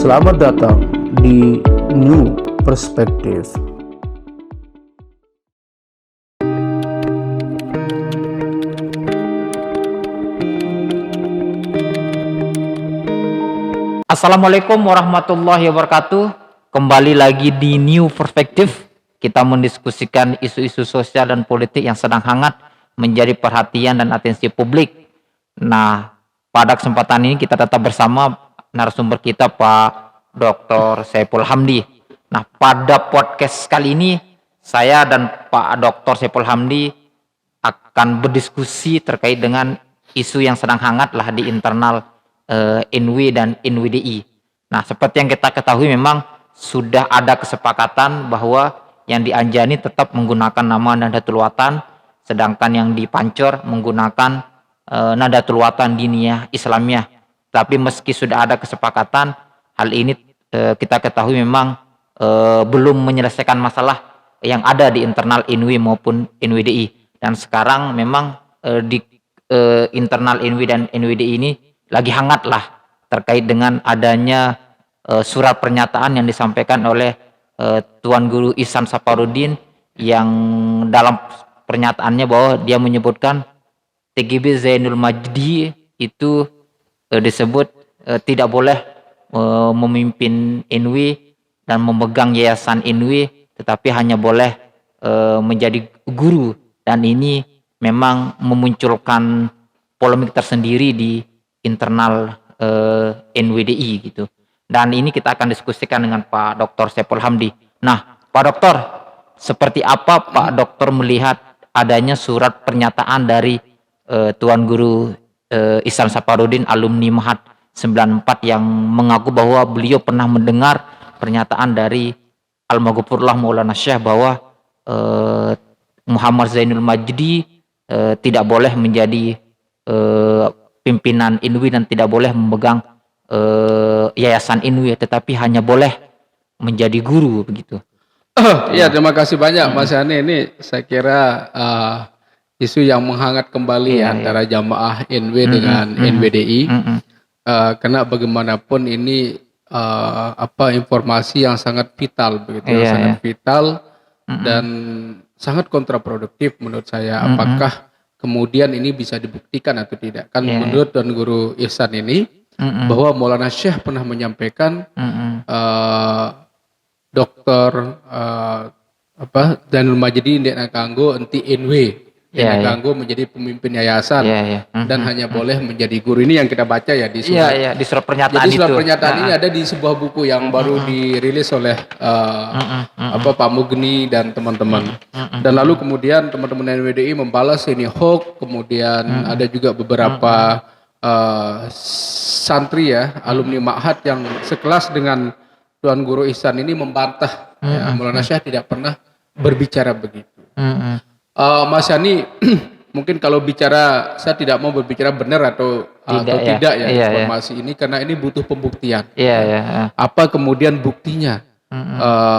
Selamat datang di New Perspective. Assalamualaikum warahmatullahi wabarakatuh. Kembali lagi di New Perspective. Kita mendiskusikan isu-isu sosial dan politik yang sedang hangat menjadi perhatian dan atensi publik. Nah, pada kesempatan ini kita tetap bersama narasumber kita Pak Dr. Saiful Hamdi. Nah, pada podcast kali ini saya dan Pak Dr. Saiful Hamdi akan berdiskusi terkait dengan isu yang sedang hangat lah di internal NW dan NWDI. Nah, seperti yang kita ketahui memang sudah ada kesepakatan bahwa yang dianjani tetap menggunakan nama Nahdlatul Watan, sedangkan yang dipancor menggunakan Nahdlatul Watan Diniyah Islamiyah. Tapi meski sudah ada kesepakatan, hal ini kita ketahui memang belum menyelesaikan masalah yang ada di internal NW maupun NWDI. Dan sekarang memang di internal NW dan NWDI ini lagi hangat lah terkait dengan adanya surat pernyataan yang disampaikan oleh Tuan Guru Ihsan Saparudin, yang dalam pernyataannya bahwa dia menyebutkan TGB Zainul Majdi itu disebut tidak boleh memimpin NW dan memegang yayasan NW, tetapi hanya boleh menjadi guru, dan ini memang memunculkan polemik tersendiri di internal NWDI gitu. Dan ini kita akan diskusikan dengan Pak Dr. Saiful Hamdi. Nah, Pak Dokter, seperti apa Pak Dokter melihat adanya surat pernyataan dari Tuan Guru Ihsan Saparudin, alumni Mahat 94, yang mengaku bahwa beliau pernah mendengar pernyataan dari Almarhumullah Maulana Syekh bahwa Muhammad Zainul Majdi tidak boleh menjadi pimpinan NW dan tidak boleh memegang yayasan NW, tetapi hanya boleh menjadi guru begitu. Iya, terima kasih banyak Mas Yani. Ini saya kira isu yang menghangat kembali antara jamaah NW dengan NWDI. Karena bagaimanapun ini informasi yang sangat vital begitu, yang sangat vital dan sangat kontraproduktif menurut saya. Apakah kemudian ini bisa dibuktikan atau tidak? Kan menurut Tuan Guru Ihsan ini bahwa Maulana Syekh pernah menyampaikan Dokter Zainul Majdi ndek kanggo enti NW, ndek kanggo menjadi pemimpin yayasan dan hanya boleh menjadi guru. Ini yang kita baca ya di surat. Di surat pernyataan. Jadi surat pernyataan ini ada di sebuah buku yang baru dirilis oleh Pak Mugni dan teman-teman. Dan lalu kemudian teman-teman NWDI membalas ini hoax. Kemudian ada juga beberapa santri ya, alumni Ma'had yang sekelas dengan Tuan Guru Ihsan ini membantah Maulana Syekh tidak pernah berbicara begitu. Mas Yani, mungkin kalau bicara, saya tidak mau berbicara benar atau tidak ya informasi ini, karena ini butuh pembuktian. Apa kemudian buktinya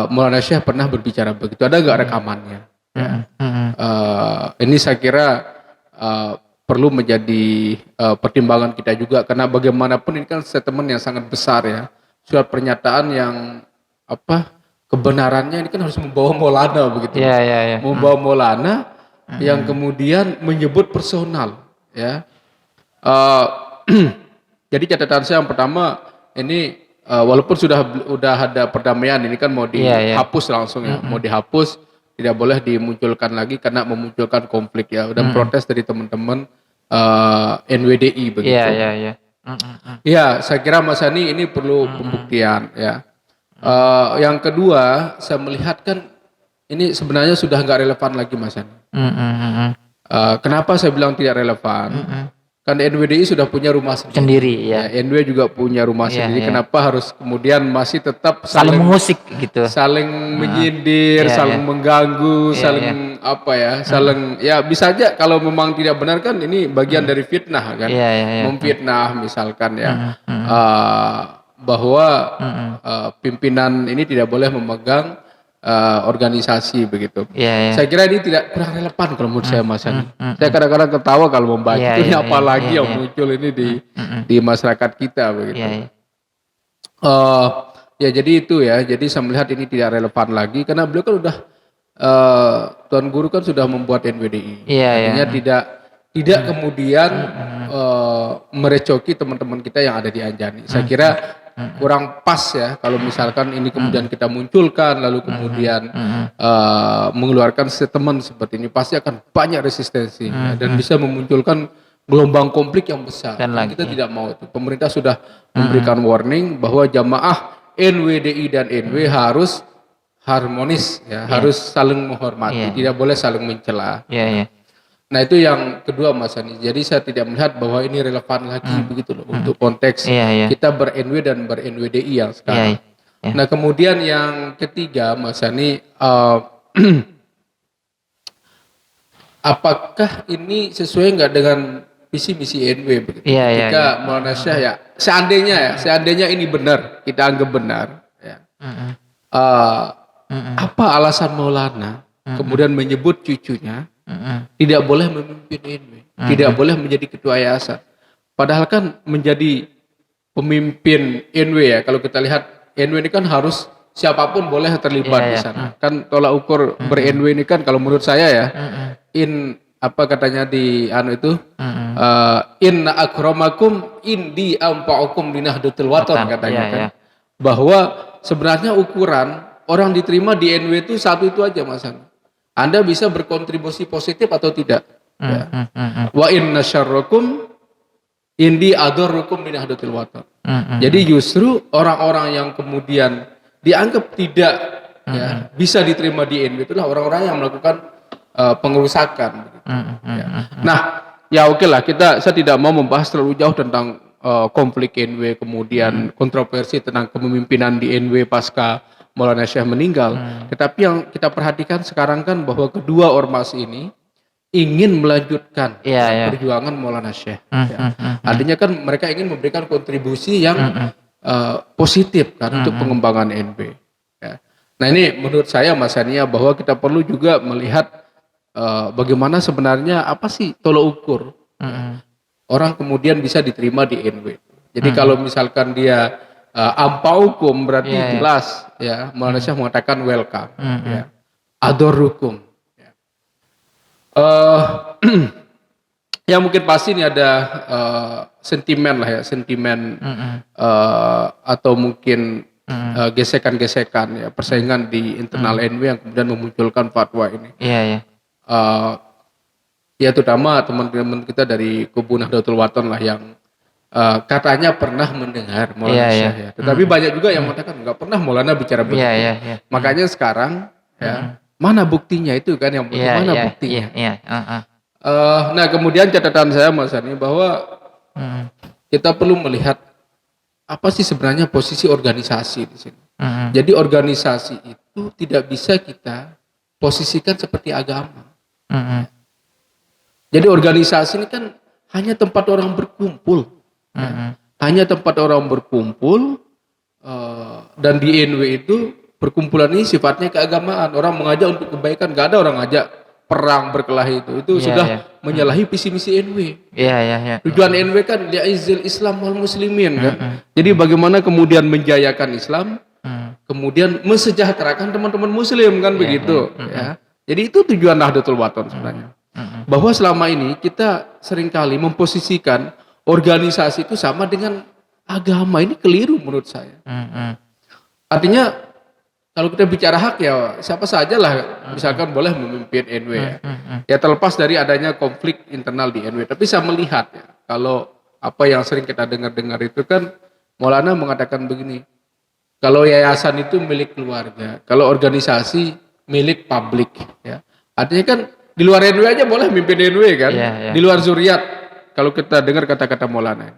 Maulana Syekh pernah berbicara begitu? Ada nggak rekamannya? Ini saya kira perlu menjadi pertimbangan kita juga, karena bagaimanapun ini kan statement yang sangat besar ya, surat pernyataan yang kebenarannya ini kan harus membawa Maulana begitu, membawa Maulana yang kemudian menyebut personal ya. Jadi catatan saya yang pertama ini walaupun sudah ada perdamaian, ini kan mau dihapus langsung ya, mau dihapus, tidak boleh dimunculkan lagi karena memunculkan konflik ya, dan protes dari teman-teman NWDI begitu. Ya, saya kira Mas Yani ini perlu pembuktian ya. Yang kedua, saya melihat kan ini sebenarnya sudah nggak relevan lagi Mas Yani. Kenapa saya bilang tidak relevan? Kan NWDI sudah punya rumah sendiri ya. NW juga punya rumah sendiri. Kenapa harus kemudian masih tetap saling mengusik gitu, saling menyindir, saling mengganggu, saling saling ya, bisa aja kalau memang tidak benar kan ini bagian dari fitnah kan, memfitnah misalkan ya, bahwa pimpinan ini tidak boleh memegang organisasi begitu. Saya kira ini kurang relevan kalau menurut saya Mas Yani. Saya kadang-kadang ketawa kalau membaca ini apalagi yang muncul ini di masyarakat kita begitu. Eh, ya jadi itu ya. Jadi saya melihat ini tidak relevan lagi karena beliau kan udah Tuan Guru kan sudah membuat NWDI. Iya, Artinya iya. tidak kemudian merecoki teman-teman kita yang ada di Anjani. Saya kira kurang pas ya kalau misalkan ini kemudian kita munculkan lalu kemudian mengeluarkan statement seperti ini, pasti akan banyak resistensi ya, dan bisa memunculkan gelombang konflik yang besar. Dan lagi. Kita tidak mau itu. Pemerintah sudah memberikan warning bahwa jamaah NWDI dan NW harus harmonis ya, harus saling menghormati, tidak boleh saling mencela. Iya, iya. Nah itu yang kedua Mas Ani. Jadi saya tidak melihat bahwa ini relevan lagi begitu loh untuk konteks kita ber-NW dan ber-NWDI yang sekarang. Nah kemudian yang ketiga Mas Ani, apakah ini sesuai nggak dengan visi misi NW begitu? Ketika Maulana Syekh ya, seandainya ini benar, kita anggap benar. Ya. Apa alasan Maulana kemudian menyebut cucunya tidak boleh memimpin NW, tidak boleh menjadi ketua yayasan? Padahal kan menjadi pemimpin NW ya, kalau kita lihat NW ini kan harus siapapun boleh terlibat di sana. Kan tolak ukur ber-NW ini kan kalau menurut saya ya, apa katanya di itu, inna akramakum indi ampa'ukum linahdlatul wathon katanya kan. Bahwa sebenarnya ukuran orang diterima di NW itu satu itu aja Mas Ani. Anda bisa berkontribusi positif atau tidak. Ya. Wa inna syarrakum indi adarrukum linahdlatul wathon. Jadi justru orang-orang yang kemudian dianggap tidak ya, bisa diterima di NW itulah orang-orang yang melakukan pengerusakan. Ya. Nah, ya oke lah, saya tidak mau membahas terlalu jauh tentang konflik NW, kemudian kontroversi tentang kepemimpinan di NW pasca Maulana Syekh meninggal. Tetapi yang kita perhatikan sekarang kan bahwa kedua ormas ini ingin melanjutkan perjuangan Maulana Syekh. Ya. Artinya kan mereka ingin memberikan kontribusi yang positif kan untuk pengembangan NW. Ya. Nah ini menurut saya Mas Ania bahwa kita perlu juga melihat bagaimana sebenarnya apa sih tolak ukur orang kemudian bisa diterima di NW. Jadi kalau misalkan dia ampaukum berarti jelas ya, Maulana Syekh mengatakan welcome ya. Adorukum ya. Ya mungkin pasti ini ada sentimen lah ya, sentimen atau mungkin gesekan-gesekan ya, persaingan di internal NW yang kemudian memunculkan fatwa ini. Ya terutama teman-teman kita dari kubu Nahdlatul Wathon lah yang katanya pernah mendengar Maulana Syekh ya. Tetapi banyak juga yang mengatakan nggak pernah Maulana bicara begitu. Makanya sekarang ya, mana buktinya itu kan yang bagaimana buktinya. Nah kemudian catatan saya Mas Ani bahwa kita perlu melihat apa sih sebenarnya posisi organisasi di sini. Jadi organisasi itu tidak bisa kita posisikan seperti agama. Jadi organisasi ini kan hanya tempat orang berkumpul. Hanya tempat orang berkumpul, dan di NW itu perkumpulan ini sifatnya keagamaan. Orang mengajak untuk kebaikan, gak ada orang ngajak perang berkelahi itu sudah menyalahi visi misi NW. Tujuan NW kan li'izil Islam wal muslimin kan. Jadi bagaimana kemudian menjayakan Islam, kemudian mensejahterakan teman-teman muslim kan begitu ya. Jadi itu tujuan Nahdlatul Wathon sebenarnya. Bahwa selama ini kita seringkali memposisikan organisasi itu sama dengan agama, ini keliru menurut saya. Artinya kalau kita bicara hak ya siapa saja lah misalkan boleh memimpin NW ya. Ya terlepas dari adanya konflik internal di NW. Tapi saya melihat ya, kalau apa yang sering kita dengar-dengar itu kan Maulana mengatakan begini, kalau yayasan itu milik keluarga, kalau organisasi milik publik ya. Artinya kan di luar NW aja boleh mimpin NW kan. Di luar zuriat. Kalau kita dengar kata-kata Maulana,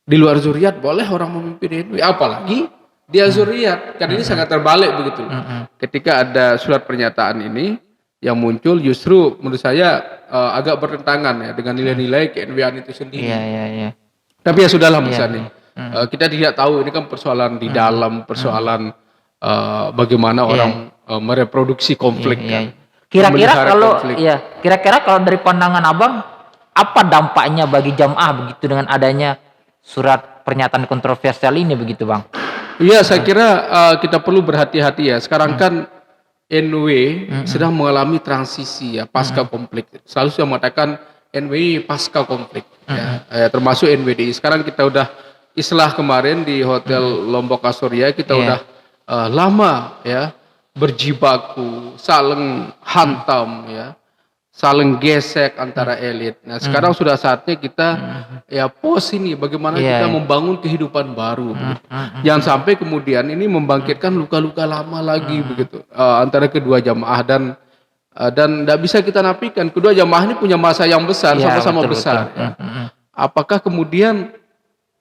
di luar zuriat boleh orang memimpin NW, apalagi dia zuriat. Kan ini sangat terbalik begitu. Ketika ada surat pernyataan ini yang muncul, justru menurut saya agak bertentangan ya dengan nilai-nilai ke-NW-an itu sendiri. Tapi ya sudahlah Mas Ani. Kita tidak tahu, ini kan persoalan di dalam, persoalan bagaimana orang mereproduksi konflik. Kira-kira kalau dari pandangan Abang, apa dampaknya bagi jamaah begitu dengan adanya surat pernyataan kontroversial ini begitu Bang? Iya, saya kira kita perlu berhati-hati ya. Sekarang kan NW sedang mengalami transisi ya pasca konflik. Selalu saya mengatakan NWI pasca konflik ya, termasuk NWDI. Sekarang kita udah islah kemarin di Hotel Lombok Astoria, kita udah lama ya berjibaku, saling hantam ya, saling gesek antara elit. Nah, sekarang sudah saatnya kita ya pos ini bagaimana kita membangun kehidupan baru. Jangan sampai kemudian ini membangkitkan luka-luka lama lagi begitu antara kedua jamaah dan tidak bisa kita nafikan kedua jamaah ini punya masa yang besar, sama-sama besar. Ya. Apakah kemudian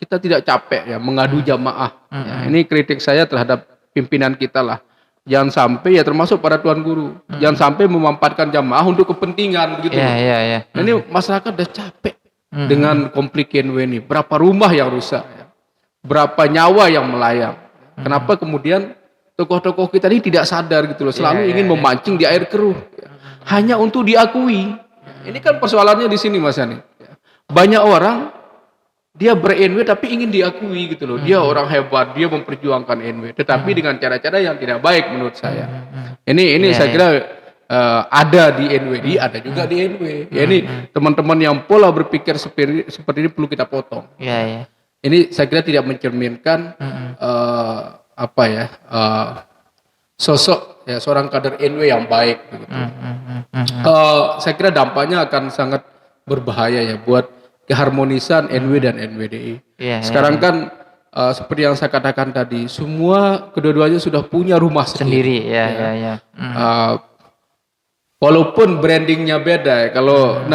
kita tidak capek ya mengadu jamaah? Ya, ini kritik saya terhadap pimpinan kita lah. Jangan sampai ya termasuk para tuan guru, jangan sampai memanfaatkan jamaah untuk kepentingan begitu. Ini masyarakat udah capek dengan konflik NW ini. Berapa rumah yang rusak, ya. Berapa nyawa yang melayang. Kenapa kemudian tokoh-tokoh kita ini tidak sadar gitu loh, selalu ingin memancing di air keruh, ya. Hanya untuk diakui. Ini kan persoalannya di sini Mas Yani. Banyak orang dia ber-NW tapi ingin diakui gitu loh. Dia orang hebat, dia memperjuangkan NW, tetapi dengan cara-cara yang tidak baik menurut saya. Ini saya kira ada di NWD, ada juga di NW. Ya, ini teman-teman yang pola berpikir seperti ini perlu kita potong. Ini saya kira tidak mencerminkan sosok ya seorang kader NW yang baik begitu. Saya kira dampaknya akan sangat berbahaya ya buat keharmonisan NW dan NWDI. Sekarang kan seperti yang saya katakan tadi, semua kedua-duanya sudah punya rumah sendiri. Walaupun brandingnya beda ya. Kalau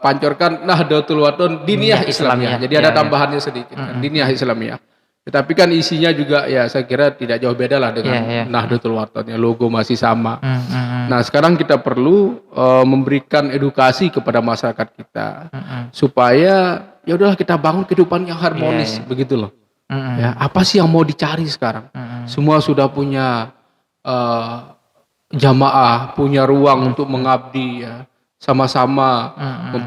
pancorkan Nahdlatul Wathon Diniyah Islamiyah. Jadi ada tambahannya sedikit kan, Diniyah Islamiyah. Tetapi kan isinya juga ya saya kira tidak jauh beda lah dengan Nahdlatul Wathon ya, logo masih sama. Nah, sekarang kita perlu memberikan edukasi kepada masyarakat kita supaya ya udahlah kita bangun kehidupan yang harmonis begitu loh. Ya, apa sih yang mau dicari sekarang? Semua sudah punya jamaah, punya ruang untuk mengabdi ya. Sama-sama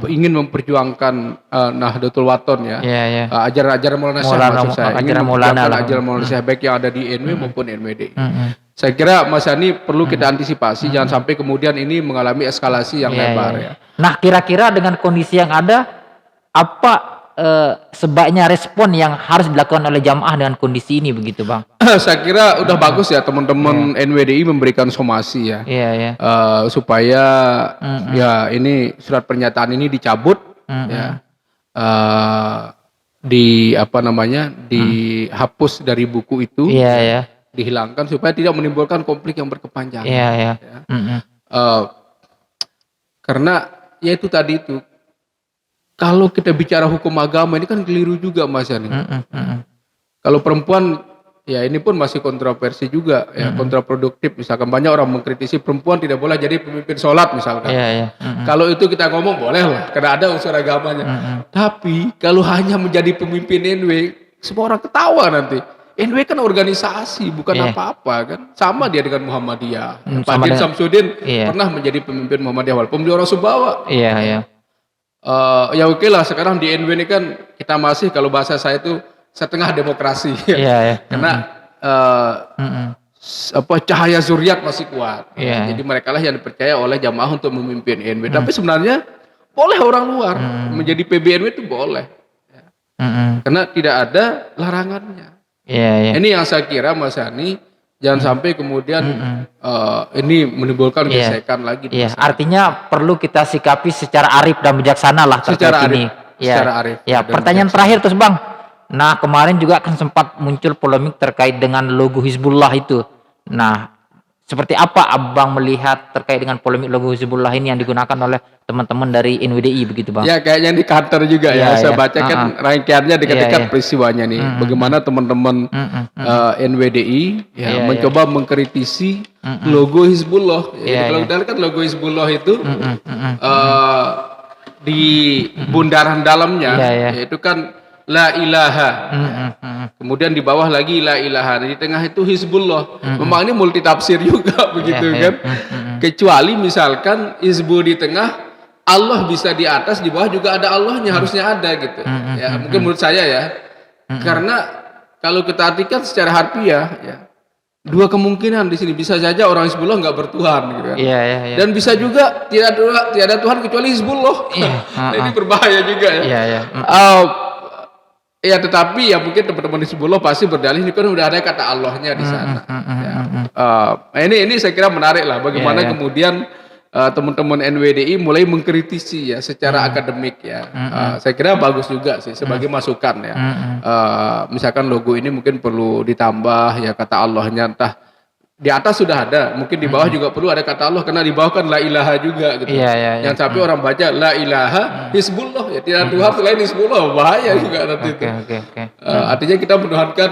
ingin memperjuangkan Nahdlatul Wathon ya. Ajaran-ajaran Maulana Syekh maksud saya. Ingin memperjuangkan ajaran Maulana Syekh baik yang ada di NW maupun NWD. Saya kira Mas Yani perlu kita antisipasi jangan sampai kemudian ini mengalami eskalasi yang lebar ya. Nah, kira-kira dengan kondisi yang ada apa sebaiknya respon yang harus dilakukan oleh jamaah dengan kondisi ini begitu Bang? Saya kira udah bagus ya teman-teman NWDI memberikan somasi ya, supaya ya ini surat pernyataan ini dicabut ya, dihapus dari buku itu, dihilangkan supaya tidak menimbulkan konflik yang berkepanjangan. Karena ya itu tadi itu. Kalau kita bicara hukum agama ini kan keliru juga Mas Yani. Kalau perempuan ya ini pun masih kontroversi juga ya, kontraproduktif. Misalkan banyak orang mengkritisi perempuan tidak boleh jadi pemimpin sholat misalkan. Kalau itu kita ngomong boleh lah karena ada unsur agamanya. Tapi kalau hanya menjadi pemimpin NW, semua orang ketawa nanti. NW kan organisasi bukan apa-apa kan. Sama dia dengan Muhammadiyah. Pak Din Samsudin pernah menjadi pemimpin Muhammadiyah walaupun dia orang Sumbawa. Ya oke lah sekarang di NW ini kan kita masih kalau bahasa saya itu setengah demokrasi karena cahaya zuriat masih kuat jadi mereka lah yang dipercaya oleh jamaah untuk memimpin NW tapi sebenarnya boleh orang luar menjadi PBNW itu boleh karena tidak ada larangannya. Ini yang saya kira Mas Yani jangan sampai kemudian ini menimbulkan gesekan lagi. Artinya perlu kita sikapi secara arif dan bijaksana lah terkait ini. Secara arif. Pertanyaan terakhir terus Bang. Nah kemarin juga kan sempat muncul polemik terkait dengan logo Hizbullah itu. Nah seperti apa Abang melihat terkait dengan polemik logo Hizbullah ini yang digunakan oleh teman-teman dari NWDI begitu Bang? Ya kayaknya di kantor juga saya baca kan rangkaiannya dekat-dekat peristiwanya nih. Bagaimana teman-teman NWDI mencoba mengkritisi logo Hizbullah. Kalau kita kan logo Hizbullah itu di bundaran dalamnya yaitu kan La ilaha. Kemudian di bawah lagi la ilaha. Di tengah itu Hizbullah. Memang ini multi tafsir juga begitu kan. Kecuali misalkan Hizbu di tengah, Allah bisa di atas, di bawah juga ada Allahnya harusnya ada gitu. Ya mungkin menurut saya ya. Karena kalau kita artikan secara harfiah ya, dua kemungkinan di sini, bisa saja orang Hizbullah nggak bertuhan gitu kan. Iya, iya, iya. Dan bisa juga tiada Tuhan kecuali Hizbullah. Iya. Nah, ini berbahaya juga ya. Iya, iya. Ya tetapi ya mungkin teman-teman Hizbullah pasti berdalih ini kan udah ada kata Allahnya di sana. Ini saya kira menarik lah bagaimana kemudian teman-teman NWDI mulai mengkritisi ya secara akademik ya. Saya kira bagus juga sih sebagai masukan ya. Misalkan logo ini mungkin perlu ditambah ya kata Allahnya, entah di atas sudah ada, mungkin di bawah juga perlu ada kata Allah, karena di bawah kan la ilaha juga gitu. Yang sampai orang baca la ilaha Hizbullah, ya tidak Tuhan selain Hizbullah, bahaya juga nanti itu. Artinya kita menuhankan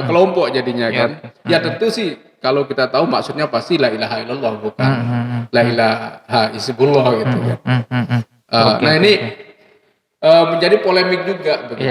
kelompok jadinya kan. Ya tentu sih kalau kita tahu maksudnya pasti la ilaha illallah, bukan la ilaha Hizbullah gitu kan. Nah ini menjadi polemik juga begitu.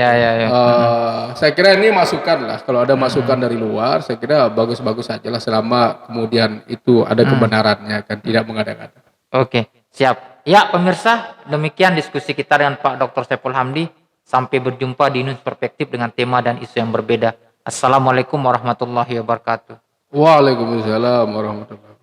Saya kira ini masukan lah, kalau ada masukan dari luar saya kira bagus-bagus saja lah, selama kemudian itu ada kebenarannya kan, tidak mengada-ngada. Oke, siap. Ya pemirsa, demikian diskusi kita dengan Pak Dr. Saiful Hamdi. Sampai berjumpa di News Perspektif dengan tema dan isu yang berbeda. Assalamualaikum warahmatullahi wabarakatuh. Waalaikumsalam warahmatullahi wabarakatuh.